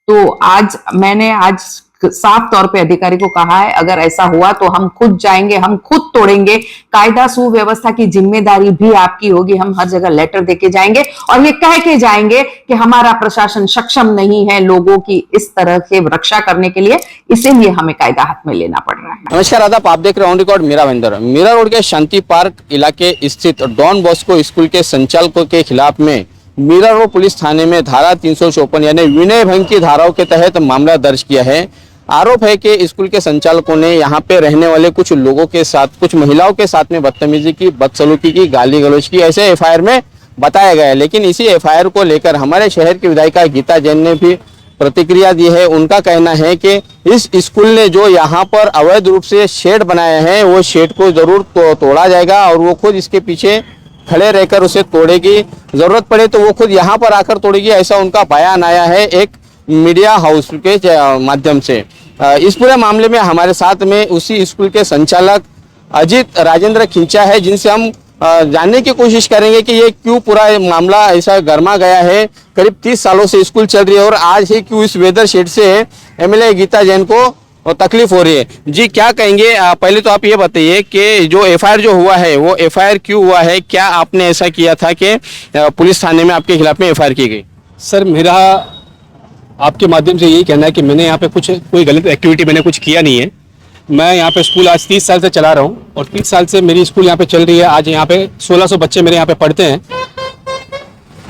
तो मैंने आज साफ तौर पे अधिकारी को कहा है, अगर ऐसा हुआ तो हम खुद जाएंगे, हम खुद तोड़ेंगे। कायदा सुव्यवस्था की जिम्मेदारी भी आपकी होगी। हम हर जगह लेटर देके जाएंगे और ये कह के जाएंगे कि हमारा प्रशासन सक्षम नहीं है लोगों की इस तरह से रक्षा करने के लिए, इसीलिए हमें कायदा हाथ में लेना पड़ रहा है। नमस्कार आदाब, आप देख रहे हैं on record Mira Bhayandar. Mira road के शांति पार्क इलाके स्थित डॉन बॉस्को स्कूल के संचालकों के खिलाफ में मीरा रोड पुलिस थाने में धारा 354 यानी विनय भंग की धाराओं के तहत मामला दर्ज किया है। आरोप है कि स्कूल के संचालकों ने यहाँ पे रहने वाले कुछ लोगों के साथ, कुछ महिलाओं के साथ में बदतमीजी की, बदसलूकी की, गाली गलौज की, ऐसे एफआईआर में बताया गया है। लेकिन इसी एफआईआर को लेकर हमारे शहर की विधायिका गीता जैन ने भी प्रतिक्रिया दी है। उनका कहना है कि इस स्कूल ने जो यहाँ पर अवैध रूप से शेड बनाया है, वो शेड को जरूर तोड़ा जाएगा और वो खुद इसके पीछे खड़े रहकर उसे तोड़ेगी। जरूरत पड़े तो वो खुद यहाँ पर आकर तोड़ेगी, ऐसा उनका बयान आया है एक मीडिया हाउस के माध्यम से। इस पूरे मामले में हमारे साथ में उसी स्कूल के संचालक अजित राजेंद्र खिंचा है, जिनसे हम जानने की कोशिश करेंगे कि ये क्यों पूरा मामला ऐसा गर्मा गया है। करीब 30 सालों से स्कूल चल रही है और आज ही क्यों इस वेदर शेड से एमएलए गीता जैन को तकलीफ हो रही है। जी क्या कहेंगे, पहले तो आप ये बताइए कि जो एफआईआर जो हुआ है वो एफआईआर क्यों हुआ है, क्या आपने ऐसा किया था कि पुलिस थाने में आपके खिलाफ में एफआईआर की गई? सर, मेरा आपके माध्यम से यही कहना है कि मैंने यहाँ पे कोई गलत एक्टिविटी मैंने कुछ किया नहीं है। मैं यहाँ पे स्कूल आज 30 साल से चला रहा हूँ और 30 साल से मेरी स्कूल यहाँ पे चल रही है। आज यहाँ पे 1600 बच्चे मेरे यहाँ पे पढ़ते हैं,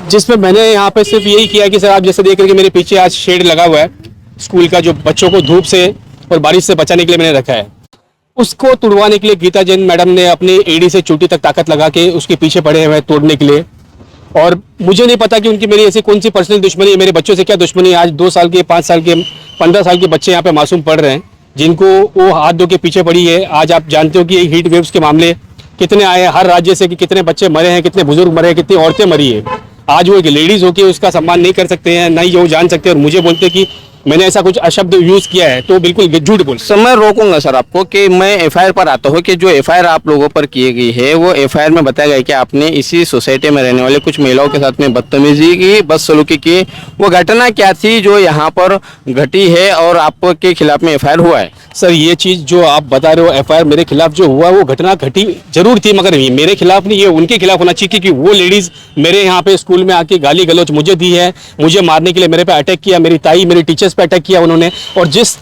जिसमें मैंने यहाँ पे सिर्फ यही किया कि सर आप जैसे देख रहे हैं कि मेरे पीछे आज शेड लगा हुआ है स्कूल का, जो बच्चों को धूप से और बारिश से बचाने के लिए मैंने रखा है। उसको तुड़वाने के लिए गीता जैन मैडम ने अपनी एड़ी से चोटी तक ताकत लगा के उसके पीछे पड़े हुए तोड़ने के लिए। और मुझे नहीं पता कि उनकी मेरी ऐसी कौन सी पर्सनल दुश्मनी है, मेरे बच्चों से क्या दुश्मनी है। आज 2 साल के, 5 साल के, 15 साल के बच्चे यहाँ पे मासूम पढ़ रहे हैं, जिनको वो हाथ धो के पीछे पड़ी है। आज आप जानते हो कि हीट वेव्स के मामले कितने आए हैं हर राज्य से, कि कितने बच्चे मरे हैं, कितने बुजुर्ग मरे हैं, कितनी औरतें मरी है। आज वो एक लेडीज होकर उसका सम्मान नहीं कर सकते हैं, नहीं वो जान सकते, और मुझे बोलते कि मैंने ऐसा कुछ अशब्द यूज किया है, तो बिल्कुल झूठ बोल। समय रोकूंगा सर आपको कि मैं एफआईआर पर आता हूँ कि जो एफआईआर आप लोगों पर की गई है वो एफआईआर में बताया गया कि आपने इसी सोसाइटी में रहने वाले कुछ महिलाओं के साथ में बदतमीजी की, बदसलूकी की। वो घटना क्या थी जो यहाँ पर घटी है और आपके खिलाफ में एफआईआर हुआ है? सर, ये चीज़ जो आप बता रहे हो एफआईआर मेरे खिलाफ जो हुआ, वो घटना घटी जरूर थी, मगर ये मेरे खिलाफ नहीं, ये उनके खिलाफ होना चाहिए, क्योंकि वो लेडीज मेरे यहाँ पे स्कूल में आके गाली गलौज मुझे दी है, मुझे मारने के लिए मेरे पे अटैक किया, मेरी ताई, मेरी टीचर्स पे अटैक किया उन्होंने। और जिस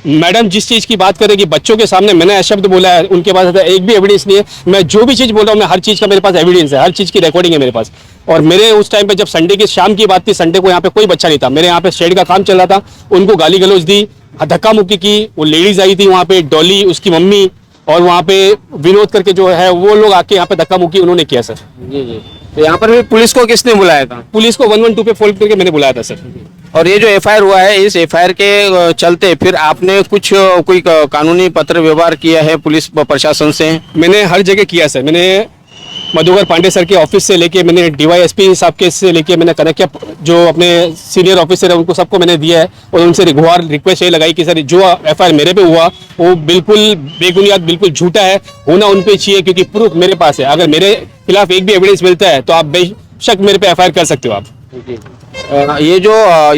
मैडम जिस चीज़ की बात करें कि बच्चों के सामने मैंने शब्द बोला है, उनके पास एक भी एविडेंस नहीं है। मैं जो भी चीज़ बोल रहा हूँ, मैं हर चीज़ का मेरे पास एविडेंस है, हर चीज़ की रिकॉर्डिंग है मेरे पास। और मेरे उस टाइम पे जब संडे की शाम की बात थी, संडे को यहाँ पे कोई बच्चा नहीं था, मेरे यहाँ पे शेड का काम चल रहा था, उनको गाली गलौज दी, धक्का मुक्की की। वो लेडीज आई थी वहाँ पे, डॉली, उसकी मम्मी, और वहाँ पे विनोद करके जो है वो लोग आके यहाँ पे धक्का मुक्की उन्होंने किया सर। जी जी। तो यहाँ पर भी पुलिस को किसने बुलाया था? पुलिस को 112 पे फोन करके मैंने बुलाया था सर। और ये जो एफआईआर हुआ है, इस एफआईआर के चलते फिर आपने कोई कानूनी पत्र व्यवहार किया है पुलिस प्रशासन से? मैंने हर जगह किया सर। मैंने मधुकर पांडे सर के ऑफिस से लेके, मैंने डीवाईएसपी साहब के से लेके, मैंने कनकिया जो अपने सीनियर ऑफिसर है उनको सबको मैंने दिया है। और उनसे गुहार रिक्वेस्ट ये लगाई कि सर जो एफआईआर मेरे पे हुआ वो बिल्कुल बेबुनियाद, बिल्कुल झूठा है, होना उन पे चाहिए, क्योंकि प्रूफ मेरे पास है। अगर मेरे खिलाफ एक भी एविडेंस मिलता है तो आप बेशक मेरे पे एफआईआर कर सकते हो आप। ये जो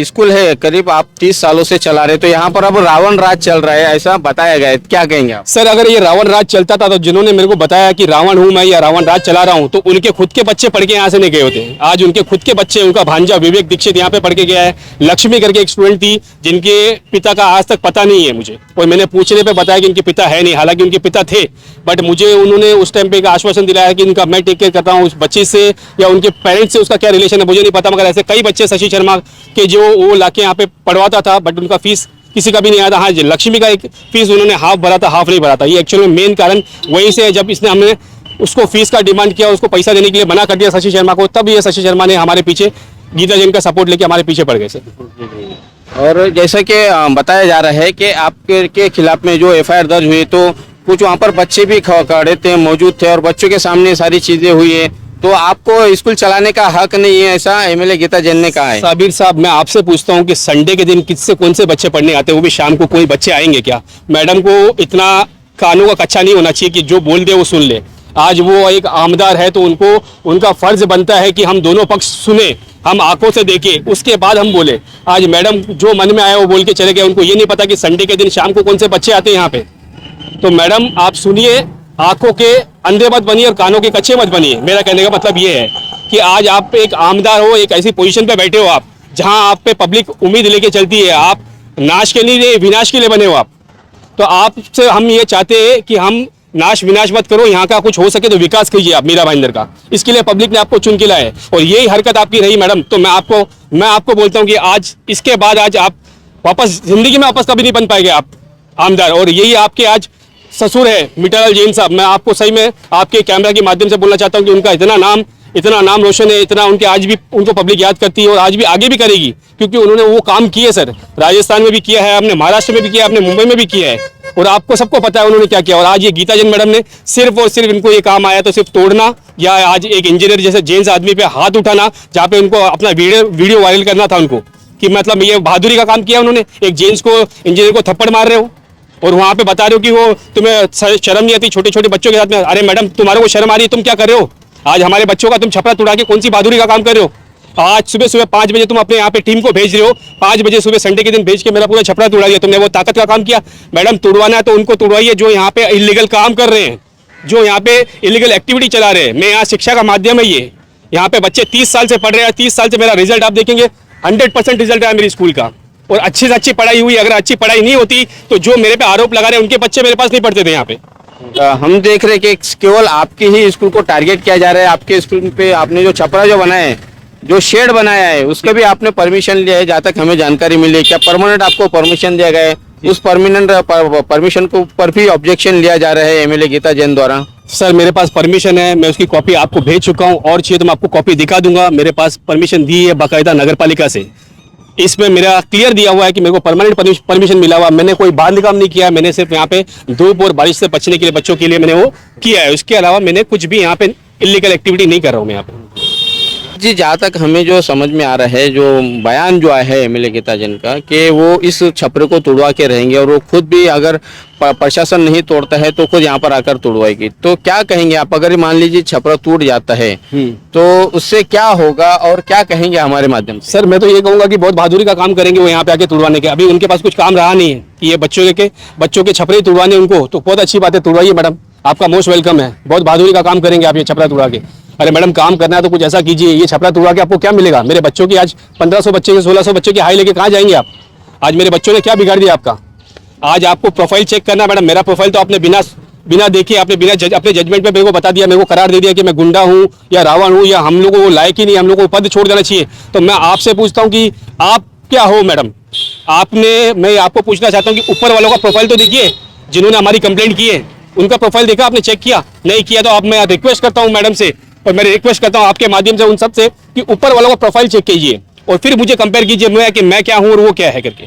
स्कूल है करीब आप 30 सालों से चला रहे, तो यहाँ पर अब रावण राज चल रहा है ऐसा बताया गया है, क्या कहेंगे आप? सर, अगर ये रावण राज चलता था तो जिन्होंने मेरे को बताया कि रावण हूँ मैं या रावण राज चला रहा हूँ, तो उनके खुद के बच्चे पढ़ के यहाँ से नहीं गए होते। आज उनके खुद के बच्चे, उनका भांजा विवेक दीक्षित यहाँ पे पढ़ के गया है। लक्ष्मी करके एक स्टूडेंट थी जिनके पिता का आज तक पता नहीं है मुझे, और मैंने पूछने पे बताया कि उनके पिता है नहीं, हालांकि उनके पिता थे, बट मुझे उन्होंने उस टाइम पे एक आश्वासन दिलाया कि इनका मैं टेक केयर करता हूँ। उस बच्चे से या उनके पेरेंट्स से उसका क्या रिलेशन है मुझे नहीं पता, मगर ऐसे कई बच्चे शशि शर्मा के जो वो लाके यहाँ पे पढ़वाता था, बट उनका फीस किसी का भी नहीं आया था। हाँ, लक्ष्मी का एक फीस उन्होंने हाफ भरा था, हाफ नहीं भरा था। ये एक्चुअली मेन कारण वहीं से है। जब इसने हमने उसको फीस का डिमांड किया, उसको पैसा देने के लिए मना कर दिया शशि शर्मा को, तब ये शशि शर्मा ने हमारे पीछे गीता जैन का सपोर्ट लेके हमारे पीछे पड़ गए सर। और जैसा कि बताया जा रहा है कि आपके खिलाफ में जो एफआईआर दर्ज हुई, तो कुछ वहाँ पर बच्चे भी खड़े थे, मौजूद थे, और बच्चों के सामने सारी चीजें हुई है, तो आपको स्कूल चलाने का हक नहीं है, ऐसा एमएलए गीता जैन ने कहा है। साबिर साहब, मैं आपसे पूछता हूँ कि संडे के दिन किससे कौन से बच्चे पढ़ने आते हैं, वो भी शाम को कोई बच्चे आएंगे क्या? मैडम को इतना कानों का कच्चा नहीं होना चाहिए कि जो बोल दे वो सुन ले। आज वो एक आमदार है तो उनको उनका फर्ज बनता है कि हम दोनों पक्ष सुने, हम आंखों से देखें, उसके बाद हम बोले। आज मैडम जो मन में आया वो बोल के चले गए, उनको ये नहीं पता कि संडे के दिन शाम को कौन से बच्चे आते हैं यहाँ पे। तो मैडम आप सुनिए, आंखों के अंधे मत बनिए और कानों के कच्चे मत बनिए। मेरा कहने का मतलब ये है कि आज आप एक आमदार हो, एक ऐसी पोजीशन पे बैठे हो आप जहां आप पे पब्लिक उम्मीद लेके चलती है। आप नाश के लिए विनाश के लिए बने हो आप। तो आपसे हम ये चाहते हैं कि हम नाश विनाश मत करो, यहाँ का कुछ हो सके तो विकास कीजिए आप मीरा भाईंदर का। इसके लिए पब्लिक ने आपको चुन के लाया है और यही हरकत आपकी रही मैडम। तो मैं आपको बोलता हूँ कि आज इसके बाद आज आप वापस जिंदगी में वापस कभी नहीं बन पाएंगे आप आमदार। और यही आपके आज ससुर है मीठालाल जैन साहब। मैं आपको सही में आपके कैमरा के माध्यम से बोलना चाहता हूँ कि उनका इतना नाम रोशन है, इतना उनके आज भी उनको पब्लिक याद करती है और आज भी आगे भी करेगी, क्योंकि उन्होंने वो काम किए सर। राजस्थान में भी किया है, हमने महाराष्ट्र में भी किया है, हमने मुंबई में भी किया है और आपको सबको पता है उन्होंने क्या किया। और आज ये गीता जैन मैडम ने सिर्फ और सिर्फ इनको ये काम आया तो सिर्फ तोड़ना या आज एक इंजीनियर जैसे जेंट्स आदमी पे हाथ उठाना, जहाँ पे उनको अपना वीडियो वायरल करना था उनको, कि मतलब ये बहादुरी का काम किया उन्होंने। एक जेंट्स को इंजीनियर को थप्पड़ मार रहे हो और वहां पे बता रहे हो कि वो तुम्हें शर्म नहीं आती छोटे छोटे बच्चों के साथ में। अरे मैडम तुम्हारे को शर्म आ रही है, तुम क्या कर रहे हो? आज हमारे बच्चों का तुम छपरा तुड़ा के कौन सी बहादुरी का काम कर रहे हो? आज सुबह सुबह 5 बजे तुम अपने यहाँ पे टीम को भेज रहे हो, 5 बजे सुबह संडे के दिन भेज के मेरा पूरा छपरा तुड़ा दिया। तुमने वो ताकत का काम किया। मैडम तुड़वाना है तो उनको तुड़वाइए जो यहाँ पे इलीगल काम कर रहे हैं, जो यहाँ पे इलीगल एक्टिविटी चला रहे हैं। मैं यहाँ शिक्षा का माध्यम है ये, यहाँ पे बच्चे 30 साल से पढ़ रहे हैं। 30 साल से मेरा रिजल्ट आप देखेंगे 100% रिजल्ट है मेरी स्कूल का और अच्छी से अच्छी पढ़ाई हुई। अगर अच्छी पढ़ाई नहीं होती तो जो मेरे पे आरोप लगा रहे हैं उनके बच्चे मेरे पास नहीं पढ़ते थे यहाँ पे। हम देख रहे हैं कि केवल आपके ही स्कूल को टारगेट किया जा रहा है। आपके स्कूल पे आपने जो छपरा जो बनाया है, जो शेड बनाया है, उसका भी आपने परमिशन लिया है जहाँ तक हमें जानकारी मिली है। क्या परमानेंट आपको परमिशन दिया गया है? उस परमिशन को पर भी ऑब्जेक्शन लिया जा रहा है एमएलए गीता जैन द्वारा। सर मेरे पास परमिशन है, मैं उसकी कॉपी आपको भेज चुका हूँ और चाहिए तो मैं आपको कॉपी दिखा दूंगा। मेरे पास परमिशन दी है बाकायदा नगर पालिका से, इसमें मेरा क्लियर दिया हुआ है कि मेरे को परमानेंट परमिशन मिला हुआ। मैंने कोई बाहर काम नहीं किया, मैंने सिर्फ यहाँ पे धूप और बारिश से बचने के लिए बच्चों के लिए मैंने वो किया है। उसके अलावा मैंने कुछ भी यहाँ पे इलीगल एक्टिविटी नहीं कर रहा हूँ मैं यहाँ पे। जी, जहाँ तक हमें जो समझ में आ रहा है, जो बयान जो आया है एमएलए गीता जैन का कि वो इस छपरे को तोड़वा के रहेंगे और वो खुद भी अगर प्रशासन नहीं तोड़ता है तो खुद यहाँ पर आकर तोड़वाएगी। तो क्या कहेंगे आप? अगर मान लीजिए छपरा टूट जाता है तो उससे क्या होगा और क्या कहेंगे हमारे माध्यम से? सर मैं तो ये कहूँगा कि बहुत बहादुरी का काम करेंगे वो यहाँ पे आके तुड़वाने के। अभी उनके पास कुछ काम रहा नहीं है कि ये बच्चों के छपरे तुड़वाने उनको, तो बहुत अच्छी बात है, तुड़वाइए मैडम, आपका मोस्ट वेलकम है। बहुत बहादुरी का काम करेंगे आप ये छपरा तुड़ा के। अरे मैडम काम करना है तो कुछ ऐसा कीजिए, ये छपरा तुड़ा के आपको क्या मिलेगा? मेरे बच्चों की आज 1500 बच्चे 1600 बच्चों की हाई लेके कहाँ जाएंगे आप? आज मेरे बच्चों ने क्या बिगाड़ दिया आपका? आज आपको प्रोफाइल चेक करना है मैडम, मेरा प्रोफाइल तो आपने बिना देखे आपने अपने जजमेंट पे मेरे को बता दिया, मेरे को करार दे दिया कि मैं गुंडा हूँ या रावण हूँ या हम लोगों को लायक ही नहीं, हम लोगों को पद छोड़ देना चाहिए। तो मैं आपसे पूछता हूँ कि आप क्या हो मैडम? मैं आपको पूछना चाहता हूँ कि ऊपर वालों का प्रोफाइल तो देखिए, जिन्होंने हमारी कंप्लेंट की है उनका प्रोफाइल देखा आपने? चेक किया? नहीं किया तो अब मैं रिक्वेस्ट करता हूँ मैडम से और मैं रिक्वेस्ट करता हूँ आपके माध्यम से उन सब से कि ऊपर वालों का प्रोफाइल चेक कीजिए और फिर मुझे कंपेयर कीजिए कि मैं क्या हूँ और वो क्या है करके।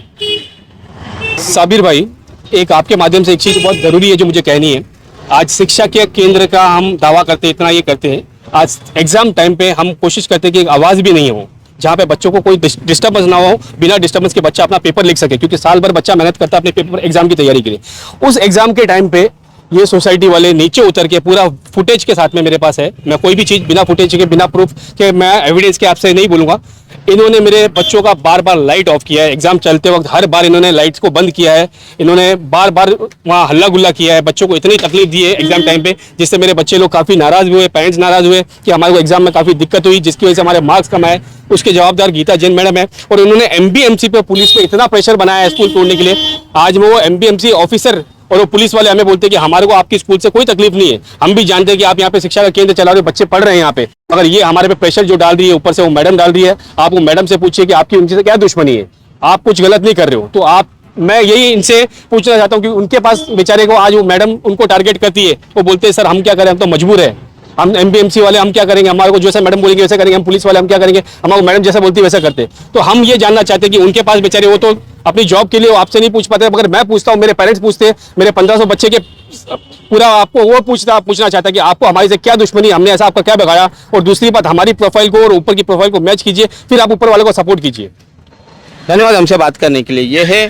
साबिर भाई, एक आपके माध्यम से एक चीज बहुत जरूरी है जो मुझे कहनी है। आज शिक्षा के केंद्र का हम दावा करते हैं, इतना ये करते हैं, आज एग्जाम टाइम पे हम कोशिश करते हैं कि एक आवाज भी नहीं हो जहाँ पे बच्चों को कोई डिस्टर्बेंस ना हो, बिना डिस्टर्बेंस के बच्चा अपना पेपर लिख सके, क्योंकि साल भर बच्चा मेहनत करता है अपने पेपर एग्जाम की तैयारी के लिए। उस एग्जाम के टाइम पे ये सोसाइटी वाले नीचे उतर के पूरा फुटेज के साथ में मेरे पास है, मैं कोई भी चीज बिना फुटेज के बिना प्रूफ के मैं एविडेंस के आपसे नहीं बोलूंगा। इन्होंने मेरे बच्चों का बार बार लाइट ऑफ किया है, एग्जाम चलते वक्त हर बार इन्होंने लाइट्स को बंद किया है, इन्होंने बार बार वहाँ हल्ला गुल्ला किया है, बच्चों को इतनी तकलीफ दी है एग्जाम टाइम पे, जिससे मेरे बच्चे लोग काफी नाराज हुए, पेरेंट्स नाराज हुए कि हमारे को एग्जाम में काफी दिक्कत हुई, जिसकी वजह से हमारे मार्क्स कम आए। उसके जवाबदार गीता जैन मैडम है और उन्होंने एमबीएमसी पे पुलिस पे इतना प्रेशर बनाया है स्कूल तोड़ने के लिए। आज वो एमबीएमसी ऑफिसर और वो पुलिस वाले हमें बोलते हैं कि हमारे को आपकी स्कूल से कोई तकलीफ नहीं है, हम भी जानते हैं कि आप यहाँ पे शिक्षा का केंद्र चला रहे हो, बच्चे पढ़ रहे हैं यहाँ पे, अगर ये हमारे पे प्रेशर जो डाल रही है ऊपर से वो मैडम डाल रही है, आप वो मैडम से पूछिए कि आपकी उनसे क्या दुश्मनी है, आप कुछ गलत नहीं कर रहे हो। तो मैं यही इनसे पूछना चाहता हूँ कि उनके पास बेचारे को आज वो मैडम उनको टारगेट करती है, वो बोलते हैं सर हम क्या करें, हम तो मजबूर है, हम एमबीएमसी वाले हम क्या करेंगे, हमारे को जैसा मैडम बोलेंगे वैसा करेंगे, हम पुलिस वाले हम क्या करेंगे, हमारे मैडम जैसा बोलती है वैसा करते। तो हम ये जानना चाहते हैं कि उनके पास बेचारे वो तो अपनी जॉब के लिए आपसे नहीं पूछ पाते, मगर मैं पूछता हूँ, मेरे पेरेंट्स पूछते हैं, मेरे 1500 बच्चे के पूरा आपको वो पूछना चाहता है कि आपको हमारी से क्या दुश्मनी, हमने ऐसा आपका क्या बिगाड़ा। और दूसरी बात, हमारी प्रोफाइल को और ऊपर की प्रोफाइल को मैच कीजिए, फिर आप ऊपर वाले को सपोर्ट कीजिए। धन्यवाद हमसे बात करने के लिए। ये है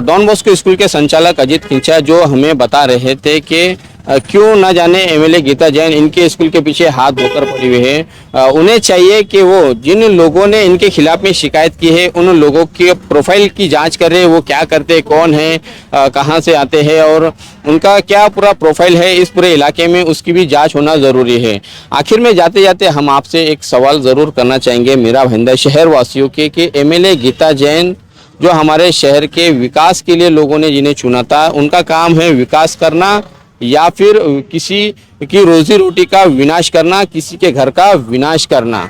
डॉन बॉस्को स्कूल के संचालक अजीत खिंचा, जो हमें बता रहे थे कि क्यों ना जाने एमएलए गीता जैन इनके स्कूल के पीछे हाथ धोकर पड़ी हुई है। उन्हें चाहिए कि वो जिन लोगों ने इनके खिलाफ में शिकायत की है उन लोगों के प्रोफाइल की जांच कर रहे, वो क्या करते, कौन है, कहां से आते हैं और उनका क्या पूरा प्रोफाइल है इस पूरे इलाके में, उसकी भी जांच होना ज़रूरी है। आखिर में जाते जाते हम आपसे एक सवाल ज़रूर करना चाहेंगे मेरा भाईंदर शहर वासियों के कि एमएलए गीता जैन जो हमारे शहर के विकास के लिए लोगों ने जिन्हें चुना था, उनका काम है विकास करना या फिर किसी की रोजी रोटी का विनाश करना, किसी के घर का विनाश करना।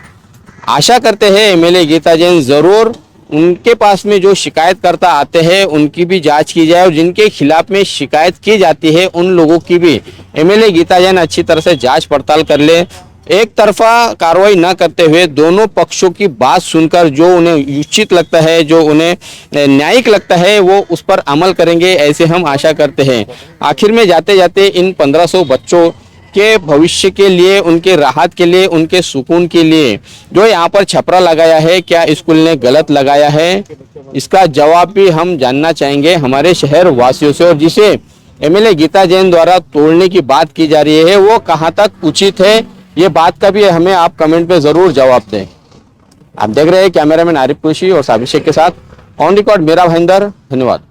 आशा करते हैं एमएलए गीता जैन ज़रूर उनके पास में जो शिकायतकर्ता आते हैं उनकी भी जांच की जाए और जिनके खिलाफ में शिकायत की जाती है उन लोगों की भी एमएलए गीता जैन अच्छी तरह से जांच पड़ताल कर ले। एक तरफा कार्रवाई न करते हुए दोनों पक्षों की बात सुनकर जो उन्हें उचित लगता है, जो उन्हें न्यायिक लगता है, वो उस पर अमल करेंगे, ऐसे हम आशा करते हैं। आखिर में जाते जाते इन 1500 बच्चों के भविष्य के लिए, उनके राहत के लिए, उनके सुकून के लिए जो यहाँ पर छपरा लगाया है, क्या स्कूल ने गलत लगाया है, इसका जवाब भी हम जानना चाहेंगे हमारे शहर वासियों से। और जिसे एमएलए गीता जैन द्वारा तोड़ने की बात की जा रही है वो कहाँ तक उचित है, ये बात का भी हमें आप कमेंट पे जरूर जवाब दें। आप देख रहे हैं कैमरामैन आरिफ कुरैशी और साबिर शेख के साथ ऑन रिकॉर्ड मेरा भाईंदर। धन्यवाद।